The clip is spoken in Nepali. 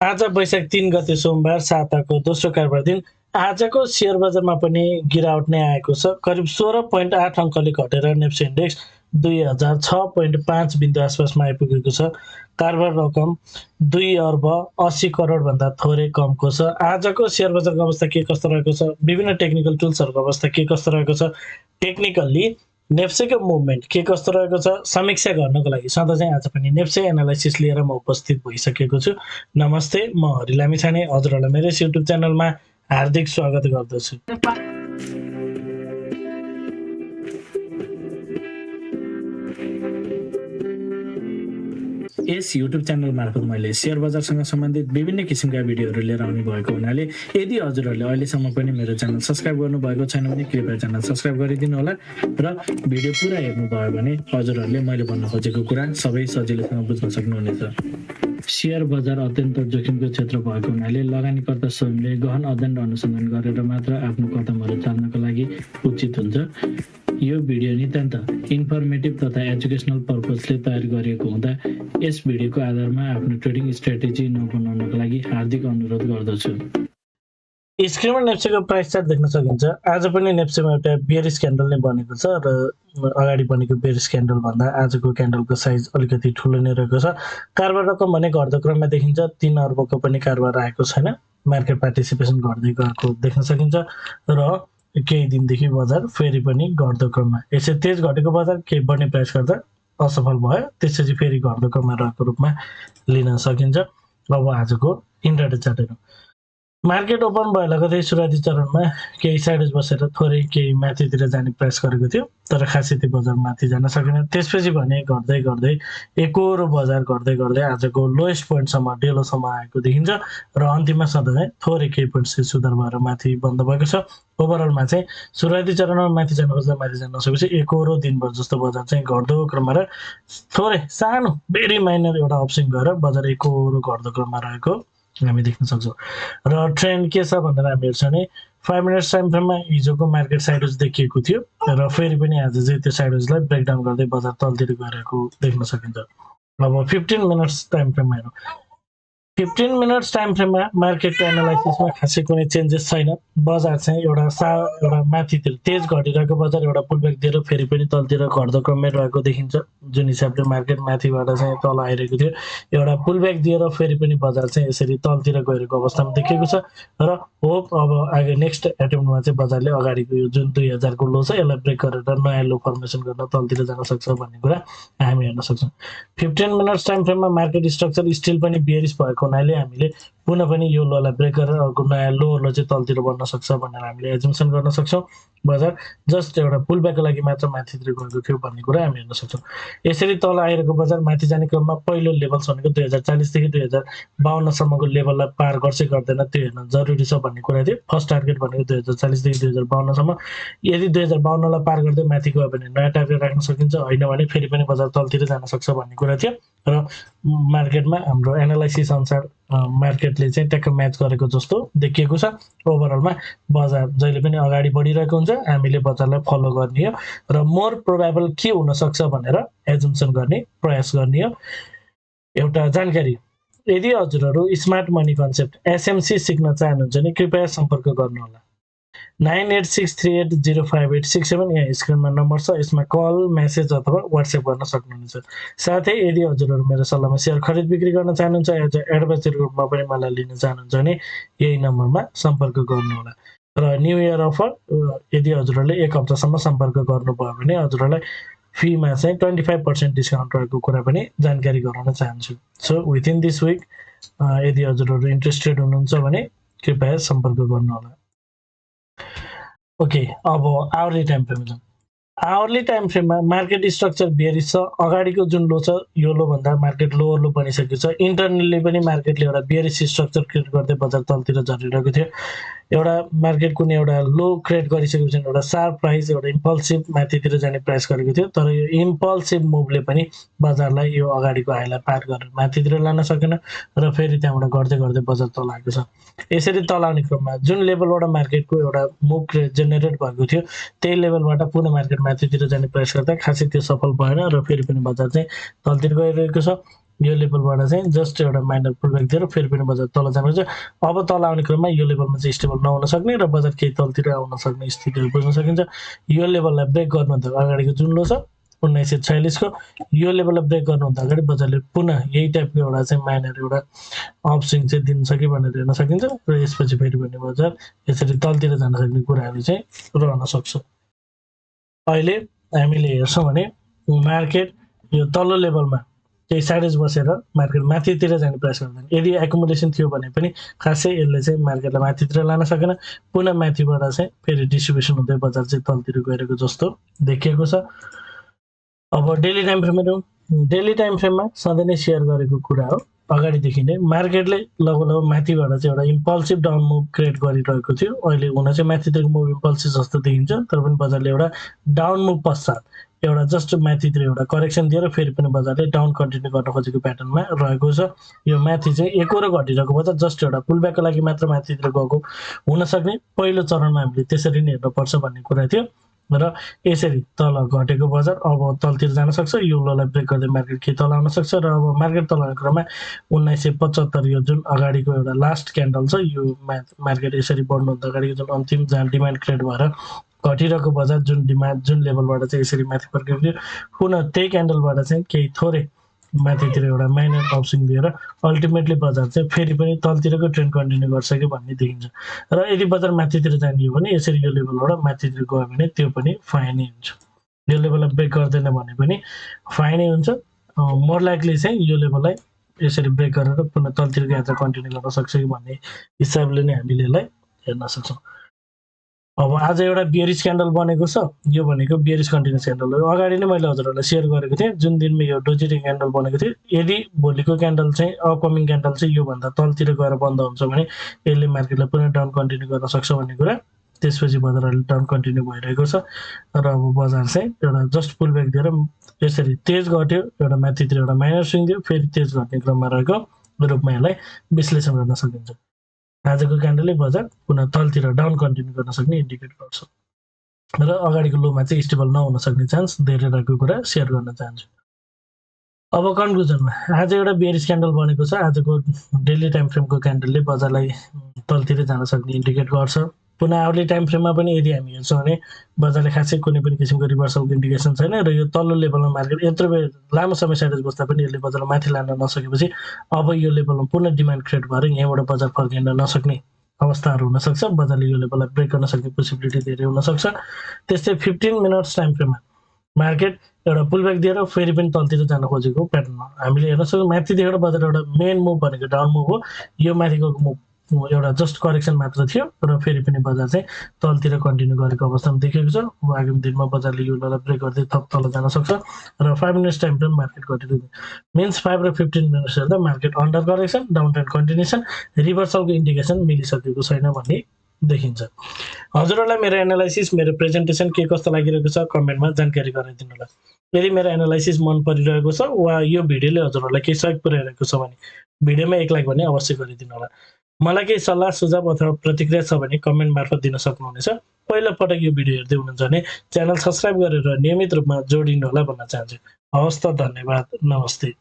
आज वैशाख 3 गते सोमबार साताको दोस्रो कारोबार दिन आजको शेयर बजारमा पनि गिरावट नै आएको छ। करिब 16.8 अङ्कले घटेर नेप्से इन्डेक्स 2006.5 बिन्दु आसपासमा आइपुगेको छ। कारोबार रकम 2 अर्ब 80 करोडभन्दा थोरै कमको छ। आजको शेयर बजारको अवस्था के कस्तो रहेको छ, विभिन्न टेक्निकल टुल्सहरूको अवस्था के कस्तो रहेको छ, टेक्निकल्ली नेप्सेको मुभमेन्ट के कस्तो रहेको छ, समीक्षा गर्नको लागि सधैँ चाहिँ आज पनि नेप्से एनालाइसिस लिएर म उपस्थित भइसकेको छु। नमस्ते, म हरि लामिछाने हजुरहरूलाई मेरो युट्युब च्यानलमा हार्दिक स्वागत गर्दछु। यस युट्युब च्यानल मार्फत मैले शेयर बजारसँग सम्बन्धित विभिन्न किसिमका भिडियोहरू लिएर आउने भएको हुनाले यदि हजुरहरूले अहिलेसम्म पनि मेरो च्यानल सब्सक्राइब गर्नुभएको छैन भने कृपया च्यानल सब्सक्राइब गरिदिनु होला र भिडियो पुरा हेर्नुभयो भने हजुरहरूले मैले भन्न खोजेको कुरा सबै सजिलैसँग बुझ्न सक्नुहुनेछ। शेयर बजार अत्यन्त जोखिमको क्षेत्र भएको हुनाले लगानीकर्ता स्वयंले गहन अध्ययन र अनुसन्धान गरेर मात्र आफ्नो कदमहरू चाल्नको लागि उचित हुन्छ। यो भिडियो नितान्त इन्फर्मेटिभ तथा एजुकेसनल पर्पजले तयार गरिएको हुँदा यस भिडियोको आधारमा आफ्नो ट्रेडिङ स्ट्र्याटेजी नबनाउनको लागि हार्दिक अनुरोध गर्दछु। स्क्रिनमा नेप्सेको प्राइस चार्ट देख्न सकिन्छ। आज पनि नेप्सेमा एउटा बेयरिश क्यान्डल नै बनेको छ र अगाडि बनेको बेयरिश क्यान्डल भन्दा आजको क्यान्डलको साइज अलिकति ठुलो नै रहेको छ। कारोबार रकम भने घट्दो क्रममा देखिन्छ। 3 अर्बको पनि कारोबार आएको छैन। मार्केट पार्टिसिपेसन घट्दै गएको देख्न सकिन्छ र केही दिनदेखि बजार फेरि पनि घट्दो क्रममा, यसै तेज घटेको बजार केही बढ्ने प्रयास गर्दा असफल भयो, त्यसपछि फेरि घट्दो क्रममा रहेको रूपमा लिन सकिन्छ। अब आजको इन्ट्राडे चार्ट हेरौँ। मार्केट ओपन भइरहेको सुरुवाती चरणमा केही साइडेज बसेर थोरै केही माथितिर जाने प्रयास गरेको थियो, तर खासै त्यो बजार माथि जान सकेन। त्यसपछि भने घट्दै घट्दै एकहोरो बजार घट्दै घट्दै आजको लोएस्ट पोइन्टसम्म डेलोसम्म आएको देखिन्छ र अन्तिममा सधैँ थोरै केही पोइन्ट सुधार भएर माथि बन्द भएको छ। ओभरअलमा चाहिँ सुरुवाती चरणमा माथि जान खोज्दा माथि जान नसकेपछि एकहोरो दिनभर जस्तो बजार चाहिँ घट्दो क्रममा र थोरै सानो भेरी माइनर एउटा अपस्विङ गएर बजार एकहोरो घट्दो क्रममा रहेको हामी देख्न सक्छौँ। र ट्रेन्ड के छ भनेर हामी हेर्छौँ भने 5 मिनट्स टाइम फ्रेममा हिजोको मार्केट साइडवेज देखिएको थियो र फेरि पनि आज चाहिँ त्यो साइडवेजलाई ब्रेकडाउन गर्दै बजार तलतिर गएको देख्न सकिन्छ। अब 15 मिनट्स टाइम फ्रेममा हेरौँ। 15 मिनट्स टाइम फ्रेममा मार्केटको एनालाइसिसमा खासै कुनै चेन्जेस छैन। बजार चाहिँ एउटा माथितिर तेज घटिरहेको बजार एउटा पुलब्याक दिएर फेरि पनि तलतिर घट्दो क्रममै रहेको देखिन्छ। जुन हिसाबले मार्केट माथिबाट चाहिँ तल आइरहेको थियो, एउटा पुलब्याक दिएर फेरि पनि बजार चाहिँ यसरी तलतिर गइरहेको अवस्थामा देखिएको छ र होप अब आगे नेक्स्ट एटेम्पमा चाहिँ बजारले अगाडिको यो जुन 2000 को लो छ यसलाई ब्रेक गरेर नयाँ लो फर्मेसन गर्न तलतिर जान सक्छ भन्ने कुरा हामी हेर्न सक्छौँ। 15 मिनट्स टाइम फ्रेममा मार्केट स्ट्रक्चर स्टिल पनि बियरिश भएको हुनाले हामीले पुनः पनि यो लोलाई ब्रेक गरेर अर्को नयाँ लो चाहिँ तलतिर बढ्न सक्छ भनेर हामीले एजम्सन गर्न सक्छौँ। बजार जस्ट एउटा पुलब्याकको लागि मात्र माथितिर गएको थियो भन्ने कुरा हामी हेर्न सक्छौँ। यसरी तल आइरहेको बजार माथि जाने क्रममा पहिलो लेभल्स भनेको 2040 देखि 2052 सम्मको लेभललाई पार गर्छ गर्दैन त्यो हेर्न जरुरी छ भन्ने कुरा थियो। फर्स्ट टार्गेट भनेको 2040 देखि 2052 सम्म। यदि 2052 लाई पार गर्दै माथि गयो भने नयाँ टार्गेट राख्न सकिन्छ, होइन भने फेरि पनि बजार तलतिर जान सक्छ भन्ने कुरा थियो र मार्केटमा हाम्रो एनालाइसिस अनुसार मार्केटले चाहिँ ट्याक्क म्याच गरेको जस्तो देखिएको छ। ओभरअलमा बजार जहिले पनि अगाडि बढिरहेको हुन्छ, हामीले बजारलाई फलो गर्ने हो र मोर प्रोबेबल के हुनसक्छ भनेर एजम्सन गर्ने प्रयास गर्ने हो। एउटा जानकारी, यदि हजुरहरू स्मार्ट मनी कन्सेप्ट एसएमसी सिक्न चाहनुहुन्छ भने कृपया सम्पर्क गर्नुहोला। 9863805867 यहाँ स्क्रिनमा नम्बर छ, यसमा कल, मेसेज अथवा व्हाट्सएप गर्न सक्नुहुनेछ। साथै यदि हजुरहरू मेरो सल्लाहमा सेयर खरिद बिक्री गर्न चाहनुहुन्छ एज एडभाइजरी रूपमा पनि मलाई लिन चाहनुहुन्छ भने यही नम्बरमा सम्पर्क गर्नुहोला। र न्यू इयर अफर यदि हजुरहरूले 1 हप्तासम्म सम्पर्क गर्नुभयो भने हजुरहरूलाई फीमा चाहिँ 25% डिस्काउन्ट रहेको कुरा पनि जानकारी गराउन चाहन्छु। सो विथिन दिस विक यदि हजुरहरू इन्ट्रेस्टेड हुनुहुन्छ भने कृपया सम्पर्क गर्नुहोला। ओके, अब आवरली टाइम फ्रेम जाउँ। आवरली टाइम फ्रेममा मार्केट स्ट्रक्चर बियरिश छ। अगाडिको जुन लो छ यो लो भन्दा मार्केट लोवर लो बनिसकेको छ। इन्टरनली पनि मार्केटले एउटा बियरिश स्ट्रक्चर क्रिएट गर्दै बजार तलतिर झरिरहेको थियो। एउटा मार्केट कुनै एउटा लो क्रिएट गरिसकेपछि एउटा शार्प प्राइस एउटा इम्पल्सिभ माथितिर जाने प्रयास गरेको थियो, तर यो इम्पल्सिभ मुभले पनि बजारलाई यो अगाडिको हाईलाई पार गरेर माथितिर लान सकेन र फेरि त्यहाँबाट गर्दै गर्दै बजार तल आएको छ। यसरी तल आउने क्रममा जुन लेभलबाट मार्केटको एउटा मुभ जेनेरेट भएको थियो त्यही लेभलबाट पुनः मार्केट माथितिर जाने प्रयास गर्दा खासै त्यो सफल भएन र फेरि पनि बजार चाहिँ तलतिर गइरहेको छ। यो लेभलबाट चाहिँ जस्ट एउटा माइनर पुलब्याक दिएर फेरि पनि बजार तल जानु छ। अब तल आउने क्रममा यो लेभलमा चाहिँ स्टेबल नहुन सक्ने र बजार केही तलतिर आउन सक्ने स्थितिहरू बुझ्न सकिन्छ। यो लेभललाई ब्रेक गर्नुभन्दा अगाडिको जुन लो छ 1946 को यो लेभललाई ब्रेक गर्नुभन्दा अगाडि बजारले पुनः यही टाइपको एउटा चाहिँ माइनर एउटा अपस्विङ चाहिँ दिन सक्यो भनेर हेर्न सकिन्छ र यसपछि फेरि पनि बजार यसरी तलतिर जान सक्ने कुराहरू चाहिँ रहन सक्छ। अहिले हामीले हेर्छौँ भने मार्केट यो तल्लो लेभलमा केही साइडेज बसेर मार्केट माथितिर जाने प्रयास गर्दैन। यदि एकुमुलेसन थियो भने पनि खासै यसले चाहिँ मार्केटलाई माथितिर लान सकेन। पुनः माथिबाट चाहिँ फेरि डिस्ट्रिब्युसन हुँदै बजार चाहिँ तलतिर गएको जस्तो देखिएको छ। अब डेली टाइम फ्रेम हेरौँ। डेली टाइम फ्रेममा सधैँ नै सेयर गरेको कुरा हो, अगाडिदेखि नै मार्केटले लगभग माथिबाट चाहिँ एउटा इम्पल्सिभ डाउन मुभ क्रिएट गरिरहेको थियो। अहिले हुन चाहिँ माथितिरको मुभ इम्पल्सिभ जस्तो देखिन्छ, तर पनि बजारले एउटा डाउन मुभ पश्चात एउटा जस्ट माथितिर एउटा करेक्सन दिएर फेरि पनि बजारले डाउन कन्टिन्यू गर्न खोजेको प्याटर्नमा रहेको छ। यो माथि चाहिँ एकरो घटिरहेको बजार जस्ट एउटा पुलब्याकको लागि मात्र माथितिर गएको हुन सक्ने पहिलो चरणमा हामीले त्यसरी नै हेर्नुपर्छ भन्ने कुरा थियो र यसरी तल घटेको बजार अब तलतिर जान सक्छ। यो लोलाई ब्रेक गर्दै मार्केट केही तल आउन सक्छ र अब मार्केट तल आउने क्रममा 1975 यो जुन अगाडिको एउटा लास्ट क्यान्डल छ यो मार्केट यसरी बढ्नुभन्दा अगाडिको जुन अन्तिम जहाँ डिमान्ड क्रिएट भएर घटिरहेको बजार जुन लेभलबाट चाहिँ यसरी माथि फर्केको थियो पुनः त्यही क्यान्डलबाट चाहिँ केही थोरै माथितिर एउटा माइनर अपस्विङ दिएर अल्टिमेटली बजार चाहिँ फेरि पनि तलतिरको ट्रेन्ड कन्टिन्यू गर्छ कि भन्ने देखिन्छ। र यदि बजार माथितिर जाने हो भने यसरी यो लेभलबाट माथितिर गयो भने त्यो पनि फाइनै हुन्छ। यो लेभललाई ब्रेक गर्दैन भने पनि फाइनै हुन्छ। मोर लाइकली चाहिँ यो लेभललाई यसरी ब्रेक गरेर पुनः तलतिरको यात्रा कन्टिन्यू गर्न सक्छ कि भन्ने हिसाबले नै हामीले यसलाई हेर्न सक्छौँ। अब आज एउटा बियरिश क्यान्डल बनेको छ, यो भनेको बियरिश कन्टिन्युस क्यान्डल हो। अगाडि नै मैले हजुरहरूलाई सेयर गरेको थिएँ जुन दिनमा यो डोजी क्यान्डल बनेको थियो। यदि भोलिको क्यान्डल चाहिँ अपकमिङ क्यान्डल चाहिँ योभन्दा तलतिर गएर बन्द हुन्छ भने यसले मार्केटलाई पुनः डाउन कन्टिन्यू गर्न सक्छ भन्ने कुरा। त्यसपछि बजारले डाउन कन्टिन्यू भइरहेको छ र अब बजार चाहिँ एउटा जस्ट पुलब्याक दिएर यसरी तेज घट्यो, एउटा माथितिर एउटा माइनर स्विङ दियो, फेरि तेज घट्ने क्रममा रहेको रूपमा यसलाई विश्लेषण गर्न सकिन्छ। आजको क्यान्डलले बजार पुनः तलतिर डाउन कन्टिन्यू गर्न सक्ने इन्डिकेट गर्छ र अगाडिको लोमा चाहिँ स्टेबल नहुन सक्ने चान्स धेरै रहेको कुरा सेयर गर्न चाहन्छु। अब कन्क्लुजनमा आज एउटा बियरिश क्यान्डल बनेको छ। आजको डेली टाइम फ्रेमको क्यान्डलले बजारलाई तलतिर जान सक्ने इन्डिकेट गर्छ। पुनः आउने टाइम फ्रेममा पनि यदि हामी हेर्छौँ भने बजारले खासै कुनै पनि किसिमको रिभर्सलको इन्डिकेसन छैन र यो तल्लो लेभलमा मार्केट यत्रो लामो समय साइडेज बस्दा पनि यसले बजारलाई माथि लान नसकेपछि अब यो लेभलमा पुनः डिमान्ड क्रिएट भएर यहाँबाट बजार फर्किन नसक्ने अवस्थाहरू हुनसक्छ। बजारले यो लेभललाई ब्रेक गर्न सक्ने पोसिबिलिटी धेरै हुनसक्छ। त्यस्तै 15 मिनट्स टाइम फ्रेममा मार्केट एउटा पुलब्याक दिएर फेरि पनि तलतिर जान खोजेको प्याटर्नमा हामीले हेर्न सक्छौँ। माथिदेखिबाट बजार एउटा मेन मुभ भनेको डाउन मुभ हो। यो माथिको मुभ एउटा जस्ट करेक्सन मात्र थियो र फेरि पनि बजार चाहिँ तलतिर कन्टिन्यू गरेको अवस्थामा देखिएको छ। आगामी दिनमा बजारले यो लेभललाई ब्रेक गर्दै थप तल जान सक्छ र 5 मिनट्स टाइम फ्रेम मार्केट घटिरहेको मिन्स 5 र 15 मिनट्स हेर्दा market under correction down trend continuation रिभर्सलको इन्डिकेसन मिलिसकेको छैन भन्ने देखिन्छ। हजुरहरूलाई मेरो एनालाइसिस मेरो प्रेजेन्टेसन के कस्तो लागिरहेको छ कमेन्टमा जानकारी गराइदिनु होला। यदि मेरो एनालाइसिस मन परिरहेको छ वा यो भिडियोले हजुरहरूलाई केही सहयोग पुर्याइरहेको छ भने भिडियोमा एक लाइक भने अवश्य गरिदिनु होला। मलाई केही सल्लाह सुझाव अथवा प्रतिक्रिया छ भने कमेन्ट मार्फत दिन सक्नुहुनेछ। पहिलो पटक यो भिडियो हेर्दै हुनुहुन्छ भने च्यानल सब्सक्राइब गरेर नियमित रूपमा जोडिनु होला भन्न चाहन्छु। हवस् त, धन्यवाद, नमस्ते।